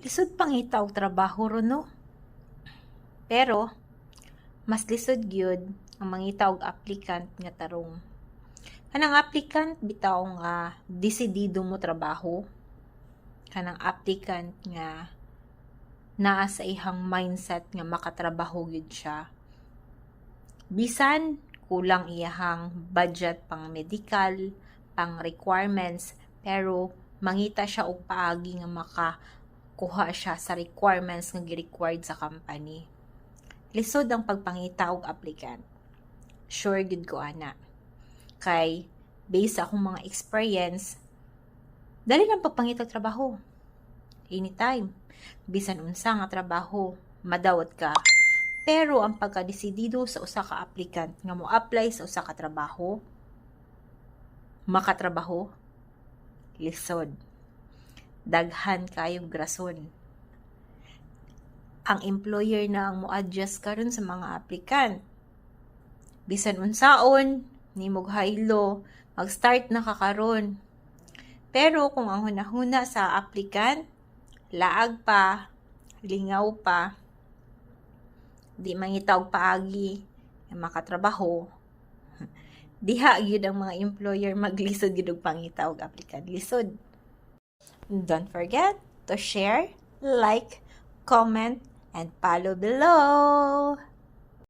Lisod pangita og trabaho ron no. Pero mas lisod gyud ang mangita og applicant nga tarong. Kanang applicant bitaw nga desidido mo trabaho. Kanang applicant nga naa sa ihang mindset nga makatrabaho gyud siya. Bisan kulang iyahang budget pang medical, pang requirements, pero mangita siya og paagi nga makakuha siya sa requirements nga gi-required sa company. Lisod ang pagpangita og applicant. Sure gud ko ana. Kay based sa akong mga experience, dali lang pagpangita og trabaho. Anytime. Bisan unsa nga trabaho, madawat ka. Pero ang pagkadesidido sa usa ka applicant nga mo apply sa usa ka trabaho, makatrabaho, lisod. Daghan kayong grason. Ang employer na ang mo-adjust karon sa mga applicant. Bisan unsaon, nimog haylo, mag-start na ka karon. Pero kung ang hunahuna sa applicant, laag pa, lingaw pa, di mangita og paagi nga makatrabaho, diha gyud ang mga employer maglisod gyud og pangita og applicant. Lisod. Don't forget to share, like, comment, and follow below.